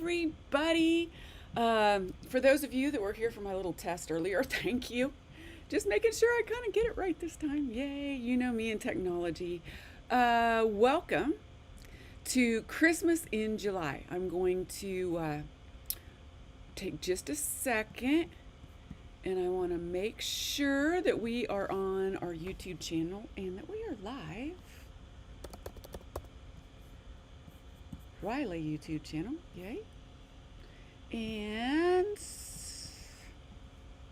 everybody. For those of you that were here for my little test earlier, thank you. Just making sure I kind of get it right this time. Yay, you know me and technology. Welcome to Christmas in July. I'm going to take just a second and I want to make sure that we are on our YouTube channel and that we are live. Riley YouTube channel, yay. And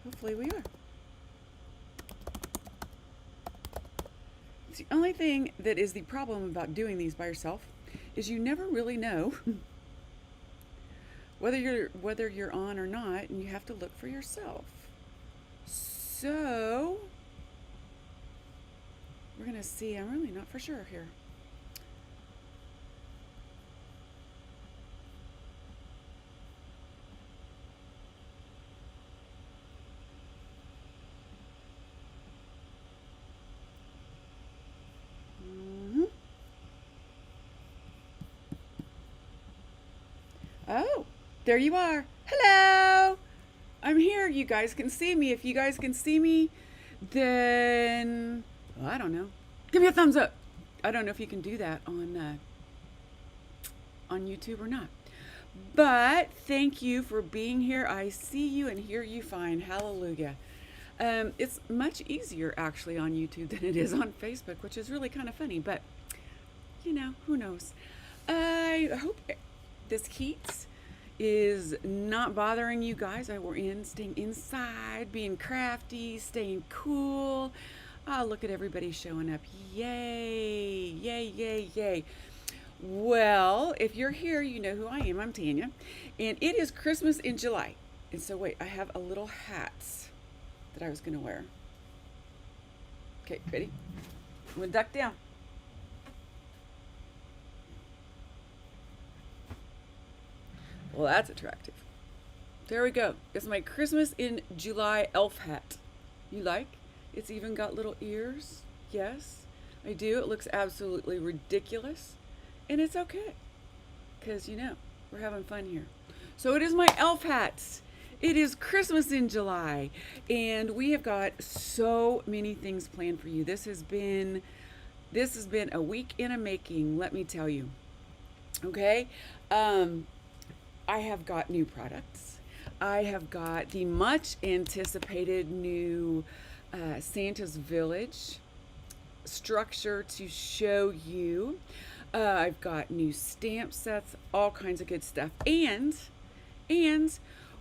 hopefully we are. The only thing that is the problem about doing these by yourself is you never really know whether you're on or not, and you have to look for yourself. So we're gonna see. I'm really not for sure here. Oh, there you are. Hello. I'm here. You guys can see me. If you guys can see me, then well, I don't know. Give me a thumbs up. I don't know if you can do that on YouTube or not. But thank you for being here. I see you and hear you fine. Hallelujah. It's much easier actually on YouTube than it is on Facebook, which is really kind of funny. But you know, who knows? I hope this heat is not bothering you guys. We're staying inside, being crafty, staying cool. Oh, look at everybody showing up. Yay, yay, yay, yay. Well, if you're here, you know who I am. I'm Tanya. And it is Christmas in July. And so wait, I have a little hat that I was going to wear. Okay, ready? I'm going to duck down. Well, that's attractive. There we go. It's my Christmas in July elf hat. You like? It's even got little ears. Yes, I do. It looks absolutely ridiculous. And it's okay. Because, you know, we're having fun here. So it is my elf hat. It is Christmas in July. And we have got so many things planned for you. This has been a week in a making, let me tell you. Okay? I have got new products. I have got the much anticipated new Santa's Village structure to show you. I've got new stamp sets, all kinds of good stuff. And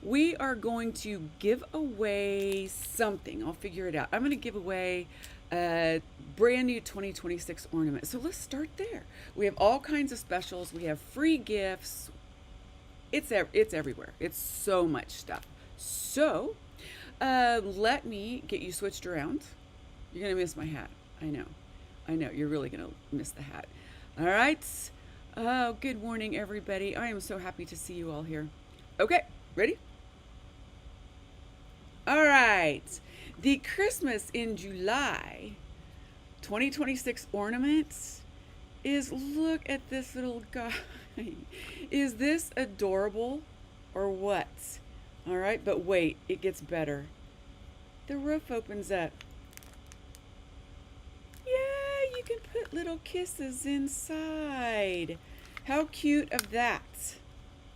we are going to give away something. I'll figure it out. I'm going to give away a brand new 2026 ornament. So let's start there. We have all kinds of specials. We have free gifts. It's everywhere. It's so much stuff. So let me get you switched around. You're going to miss my hat. I know. You're really going to miss the hat. All right. Oh, good morning, everybody. I am so happy to see you all here. Okay, ready? All right. The Christmas in July 2026 ornaments is, look at this little guy. Is this adorable or what? All right, but wait, it gets better. The roof opens up. Yeah, you can put little kisses inside. How cute of that.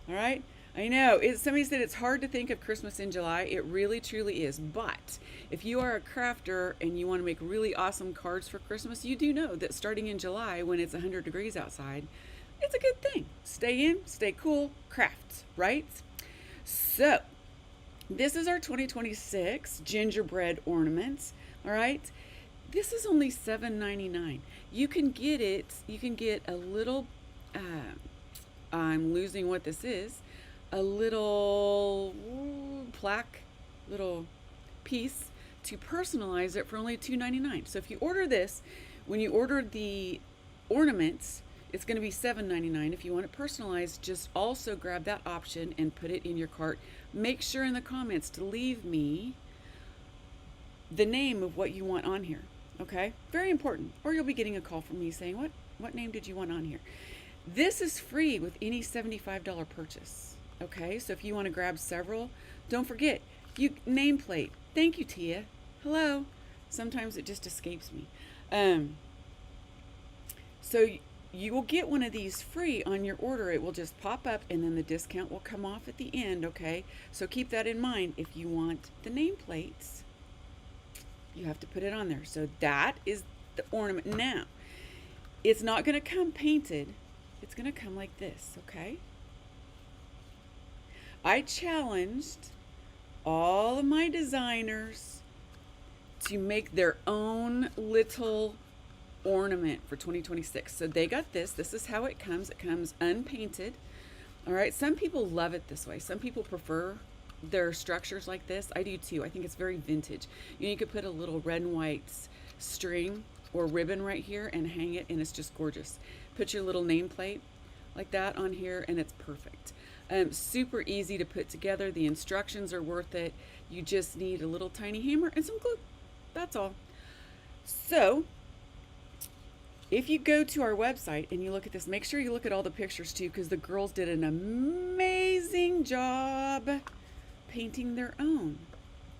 All right, I know. Somebody said it's hard to think of Christmas in July. It really, truly is. But if you are a crafter and you want to make really awesome cards for Christmas, you do know that starting in July when it's 100 degrees outside, it's a good thing. Stay in, stay cool, craft, right? So, this is our 2026 gingerbread ornaments, all right? This is only $7.99. You can get it, you can get a little, I'm losing what this is, a little plaque, little piece to personalize it for only $2.99. So if you order this, when you order the ornaments, it's going to be $7.99. If you want it personalized, just also grab that option and put it in your cart. Make sure in the comments to leave me the name of what you want on here. Okay? Very important. Or you'll be getting a call from me saying, what name did you want on here? This is free with any $75 purchase. Okay, so if you want to grab several, don't forget you nameplate. Thank you, Tia. Hello. Sometimes it just escapes me. Um, so you will get one of these free on your order. It will just pop up and then the discount will come off at the end, okay? So keep that in mind. If you want the nameplates, you have to put it on there. So that is the ornament. Now, it's not going to come painted. It's going to come like this, okay? I challenged all of my designers to make their own little ornament for 2026. So they got this. This is how it comes. It comes unpainted. All right. Some people love it this way. Some people prefer their structures like this. I do too. I think it's very vintage. You could put a little red and white string or ribbon right here and hang it, and it's just gorgeous. Put your little nameplate like that on here, and it's perfect. Super easy to put together. The instructions are worth it. You just need a little tiny hammer and some glue. That's all. So if you go to our website and you look at this, make sure you look at all the pictures too, because the girls did an amazing job painting their own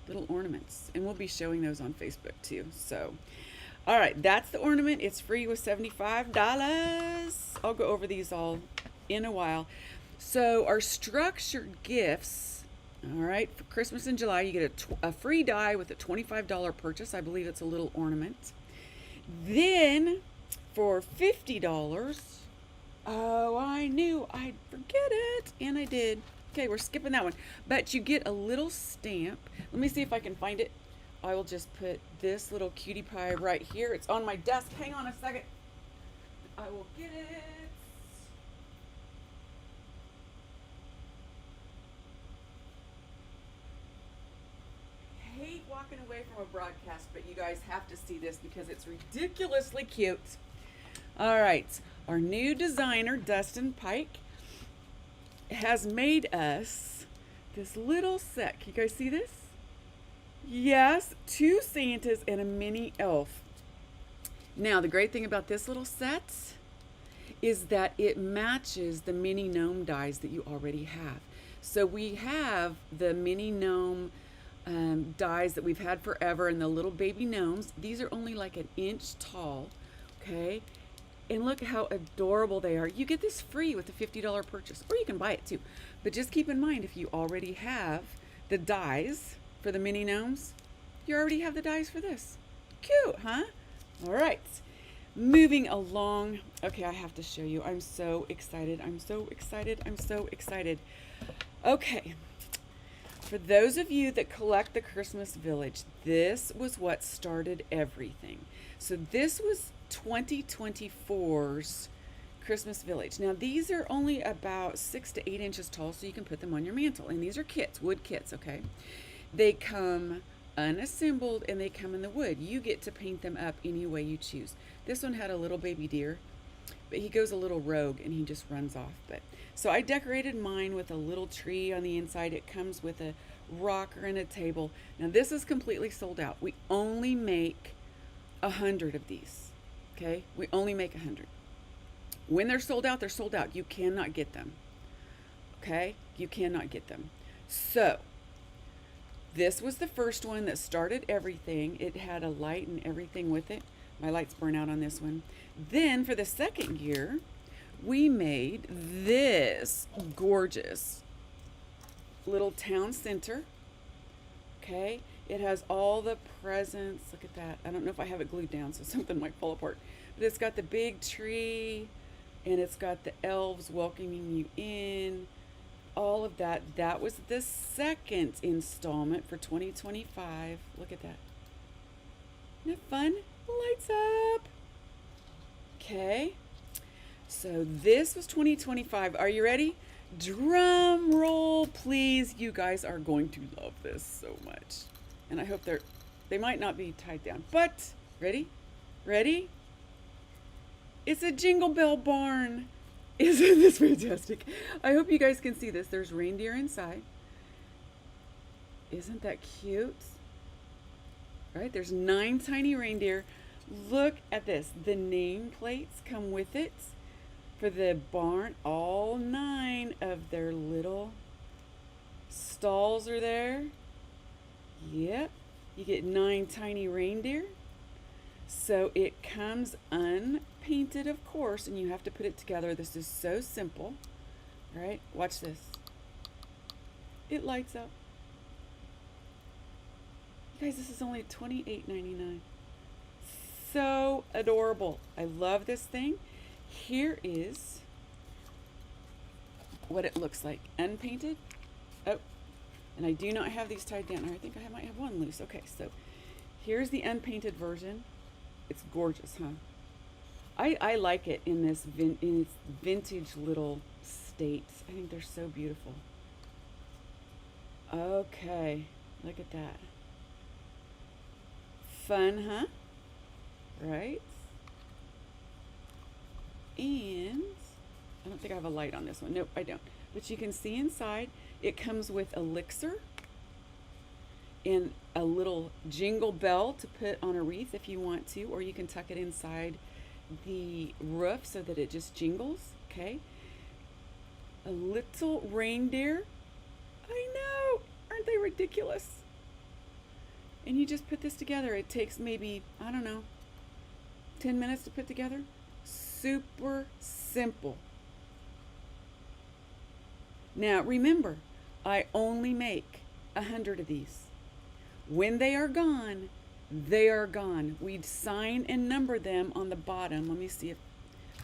little ornaments. And we'll be showing those on Facebook too. So, all right, that's the ornament. It's free with $75. I'll go over these all in a while. So our structured gifts, all right, for Christmas in July, you get a free die with a $25 purchase. I believe it's a little ornament. Then for $50, oh, I knew I'd forget it, and I did. Okay, we're skipping that one. But you get a little stamp. Let me see if I can find it. I will just put this little cutie pie right here. It's on my desk. Hang on a second. I will get it. Hate walking away from a broadcast, but you guys have to see this because it's ridiculously cute. All right, our new designer, Dustin Pike, has made us this little set. Can you guys see this? Yes, 2 Santas and a mini elf. Now, the great thing about this little set is that it matches the mini gnome dies that you already have. So we have the mini gnome dies that we've had forever, and the little baby gnomes. These are only like an inch tall, okay? And look how adorable they are. You get this free with a $50 purchase, or you can buy it too. But just keep in mind, if you already have the dies for the mini gnomes, you already have the dies for this. Cute, huh? All right, moving along. Okay, I have to show you. I'm so excited. I'm so excited. I'm so excited. Okay. For those of you that collect the Christmas Village, this was what started everything. So this was 2024's Christmas Village. Now these are only about 6 to 8 inches tall, so you can put them on your mantle. And these are kits, wood kits, okay? They come unassembled and they come in the wood. You get to paint them up any way you choose. This one had a little baby deer, but he goes a little rogue and he just runs off. But so I decorated mine with a little tree on the inside. It comes with a rocker and a table. Now this is completely sold out. We only make 100 of these. Okay, we only make 100. When they're sold out, they're sold out. You cannot get them. Okay, you cannot get them. So this was the first one that started everything. It had a light and everything with it. My lights burn out on this one. Then for the second year, we made this gorgeous little town center. Okay, it has all the presents. Look at that. I don't know if I have it glued down, so something might fall apart. But it's got the big tree, and it's got the elves welcoming you in. All of that. That was the second installment for 2025. Look at that. Isn't it fun? Lights up. Okay. So this was 2025. Are you ready? Drum roll, please. You guys are going to love this so much. And I hope they might not be tied down. But, ready? Ready? It's a Jingle Bell barn. Isn't this fantastic? I hope you guys can see this. There's reindeer inside. Isn't that cute? Right? There's 9 tiny reindeer. Look at this. The nameplates come with it for the barn. All 9 of their little stalls are there. Yep. You get 9 tiny reindeer. So it comes unpainted, of course, and you have to put it together. This is so simple. All right, watch this. It lights up. You guys, this is only $28.99. So adorable. I love this thing. Here is what it looks like. Unpainted. Oh, and I do not have these tied down. I think I might have one loose. Okay, so here's the unpainted version. It's gorgeous, huh? I like it in this in its vintage little state. I think they're so beautiful. Okay, look at that. Fun, huh? Right? And I don't think I have a light on this one. Nope, I don't. But you can see inside, it comes with elixir and a little jingle bell to put on a wreath if you want to, or you can tuck it inside the roof so that it just jingles, okay? A little reindeer. I know, aren't they ridiculous? And you just put this together. It takes maybe, I don't know, 10 minutes to put together. Super simple. Now remember, I only make 100 of these. When they are gone, they are gone. We'd sign and number them on the bottom. Let me see if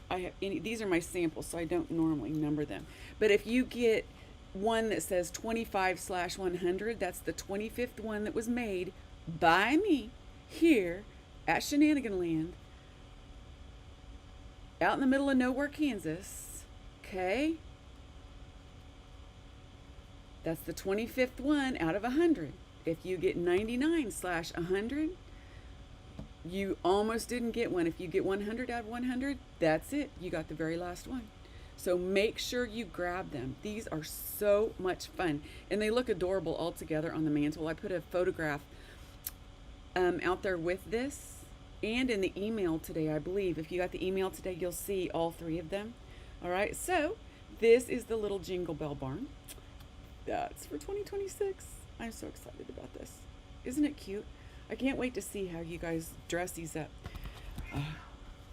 I have any. These are my samples, so I don't normally number them. But if you get one that says 25/100, that's the 25th one that was made by me here at Shenaniganland, out in the middle of nowhere, Kansas. Okay? That's the 25th one out of 100. If you get 99/100, you almost didn't get one. If you get 100 out of 100, that's it. You got the very last one. So make sure you grab them. These are so much fun. And they look adorable all together on the mantle. I put a photograph out there with this and in the email today, I believe. If you got the email today, you'll see all 3 of them. All right, so this is the little Jingle Bell Barn. That's for 2026. I'm so excited about this. Isn't it cute? I can't wait to see how you guys dress these up.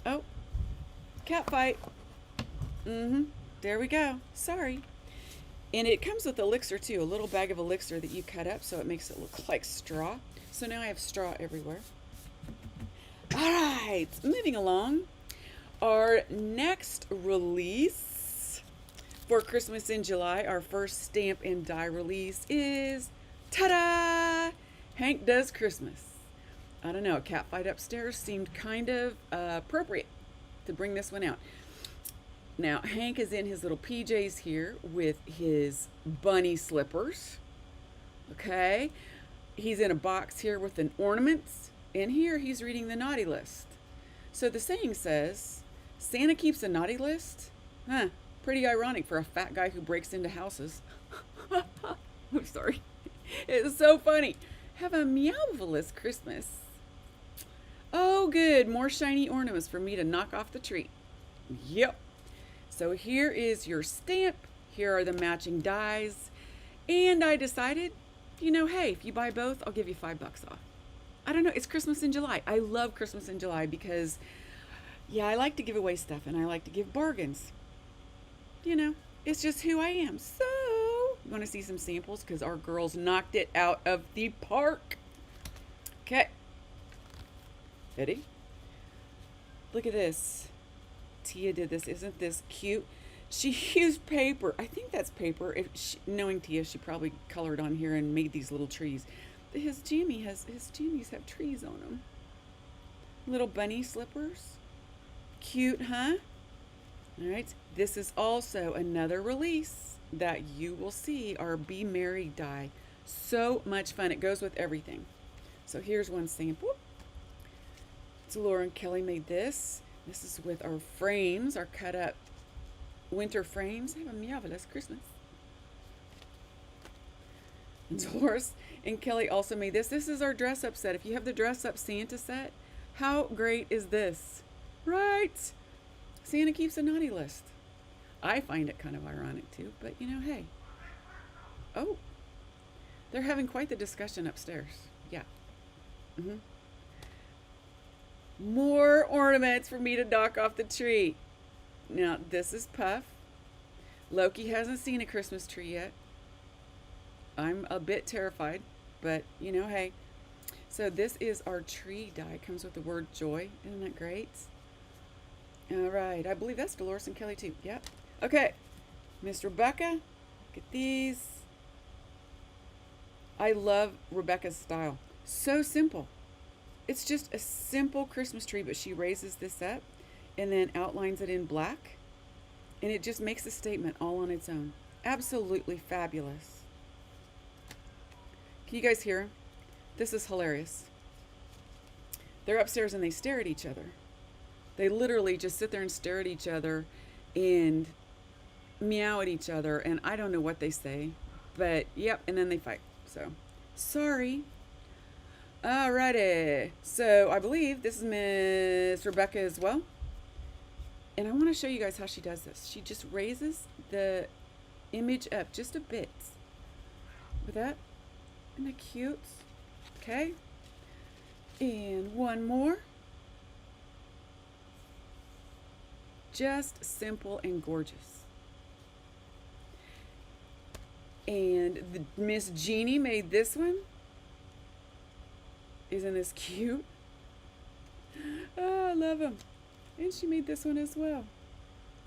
Oh, cat fight. There we go. Sorry. And it comes with elixir too, a little bag of elixir that you cut up so it makes it look like straw. So now I have straw everywhere. All right, moving along. Our next release for Christmas in July, our first stamp and die release is, ta-da! Hank Does Christmas. I don't know, a cat fight upstairs seemed kind of appropriate to bring this one out. Now, Hank is in his little PJs here with his bunny slippers. Okay? He's in a box here with an ornaments. And here he's reading the naughty list. So the saying says, Santa keeps a naughty list? Huh, pretty ironic for a fat guy who breaks into houses. I'm sorry. It's so funny. Have a meowvelous Christmas. Oh, good. More shiny ornaments for me to knock off the tree. Yep. So here is your stamp. Here are the matching dies. And I decided, you know, hey, if you buy both, I'll give you $5 off. I don't know. It's Christmas in July. I love Christmas in July because, yeah, I like to give away stuff and I like to give bargains. You know, it's just who I am. So, you want to see some samples? Because our girls knocked it out of the park. Okay. Ready? Look at this. Tia did this. Isn't this cute? She used paper. I think that's paper. Knowing Tia, she probably colored on here and made these little trees. His jammies have trees on them. Little bunny slippers. Cute, huh? All right. This is also another release that you will see, our Be Merry die. So much fun. It goes with everything. So here's one sample. So Laura and Kelly made this. This is with our frames, our cut up winter frames. Have a meowvelous Christmas. And Dolores and Kelly also made this. This is our dress up set. If you have the dress up Santa set, how great is this? Right? Santa keeps a naughty list. I find it kind of ironic too, but you know, hey. Oh, They're having quite the discussion upstairs. Yeah. hmm More ornaments for me to knock off the tree. Now, this is Puff. Loki hasn't seen a Christmas tree yet. I'm a bit terrified, but hey. So this is our tree die. It comes with the word joy. Isn't that great? All right. I believe that's Dolores and Kelly too. Yep. Okay. Miss Rebecca, get these. I love Rebecca's style. So simple. It's just a simple Christmas tree, but she raises this up and then outlines it in black. And it just makes a statement all on its own. Absolutely fabulous. Can you guys hear him? This is hilarious. They're upstairs and they stare at each other. They literally just sit there and stare at each other and meow at each other. And I don't know what they say. But, yep, and then they fight. So, sorry. Alrighty. So, I believe this is Miss Rebecca as well. And I want to show you guys how she does this. She just raises the image up just a bit. With that. Isn't that cute? Okay. And one more. Just simple and gorgeous. And Miss Jeannie made this one. Isn't this cute? Oh, I love them. And she made this one as well.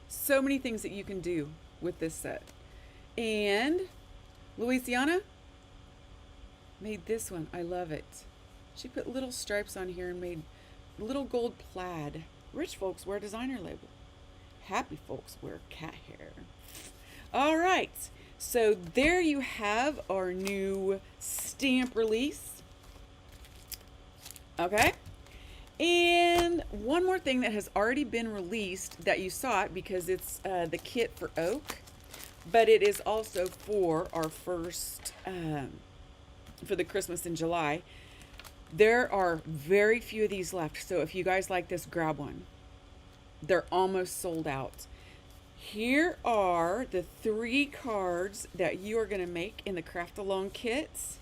So many things that you can do with this set. And Louisiana made this one. I love it. She put little stripes on here and made little gold plaid. Rich folks wear designer label. Happy folks wear cat hair. All right. So there you have our new stamp release. Okay. And one more thing that has already been released that you saw it because it's the kit for Oak, but it is also for our first, for the Christmas in July. There are very few of these left. So if you guys like this, grab one. They're almost sold out. Here are the 3 cards that you are going to make in the Craft Along kits.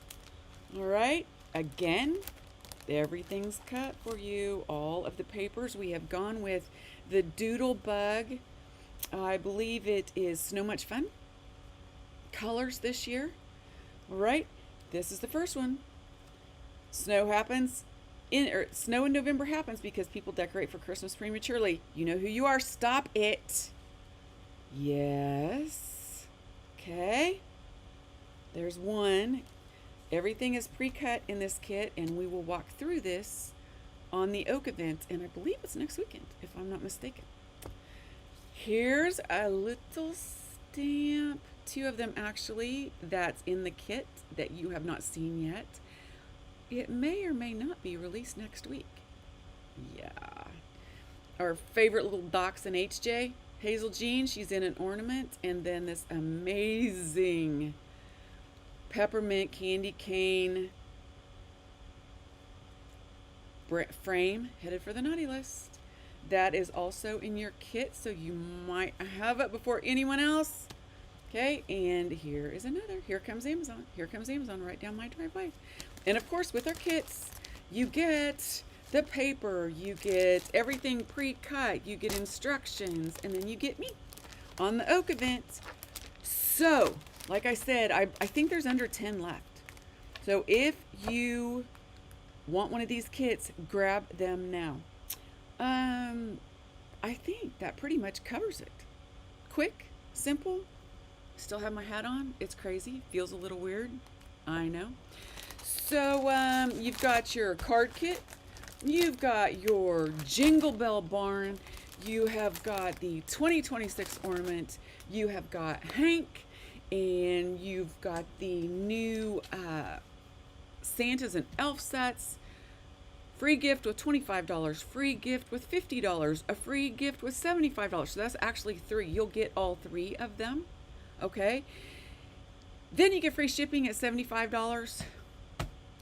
All right. Again, everything's cut for you. All of the papers. We have gone with the Doodle Bug. I believe it is Snow Much Fun colors this year. All right. This is the first one. Snow in November happens because people decorate for Christmas prematurely. You know who you are. Stop it. Yes. Okay. There's one. Everything is pre-cut in this kit, and we will walk through this on the Oak event, and I believe it's next weekend, if I'm not mistaken. Here's a little stamp, 2 of them actually, that's in the kit that you have not seen yet. It may or may not be released next week. Yeah. Our favorite little Dachshund HJ, Hazel Jean, she's in an ornament, and then this amazing peppermint candy cane frame headed for the naughty list. That is also in your kit, so you might have it before anyone else. Okay, and here is another. Here comes Amazon. Here comes Amazon right down my driveway. And of course, with our kits, you get the paper, you get everything pre-cut, you get instructions, and then you get me on the Oak event. So, like I said, I think there's under 10 left. So if you want one of these kits, grab them now. I think that pretty much covers it. Quick, simple. Still have my hat on. It's crazy. Feels a little weird. I know. So you've got your card kit. You've got your Jingle Bell Barn. You have got the 2026 ornament. You have got Hank. And you've got the new Santas and Elf sets. Free gift with $25. Free gift with $50. A free gift with $75. So that's actually 3. You'll get all 3 of them. Okay. Then you get free shipping at $75.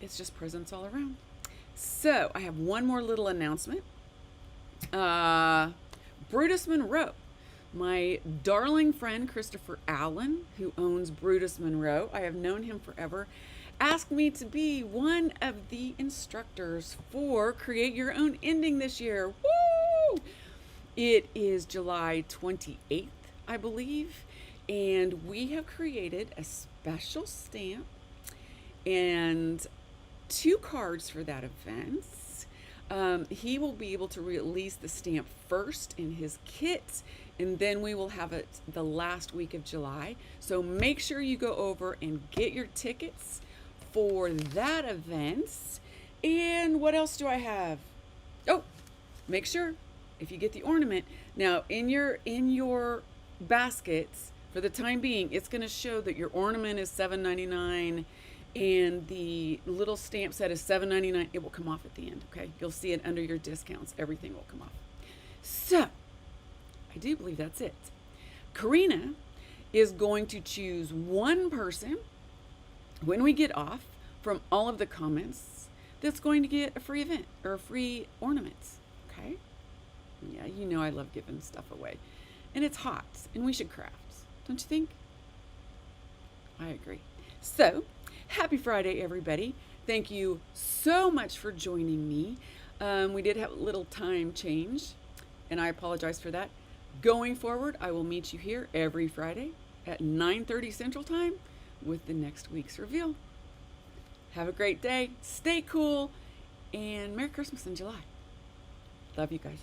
It's just presents all around. So I have one more little announcement. Brutus Monroe. My darling friend, Christopher Allen, who owns Brutus Monroe. I have known him forever. asked me to be one of the instructors for Create Your Own Ending this year. Woo! It is July 28th, I believe, and we have created a special stamp and 2 cards for that event. He will be able to release the stamp first in his kit, and then we will have it the last week of July. So make sure you go over and get your tickets for that event. And what else do I have? Oh, make sure if you get the ornament now in your baskets, for the time being, it's going to show that your ornament is $7.99 and the little stamp set is $7.99. It will come off at the end, okay? You'll see it under your discounts. Everything will come off. So, I do believe that's it. Karina is going to choose one person when we get off from all of the comments that's going to get a free event or a free ornament, okay? Yeah, you know I love giving stuff away. And it's hot, and we should craft. Don't you think? I agree. So, happy Friday, everybody. Thank you so much for joining me. We did have a little time change, and I apologize for that. Going forward, I will meet you here every Friday at 9:30 Central Time with the next week's reveal. Have a great day. Stay cool, and Merry Christmas in July. Love you guys.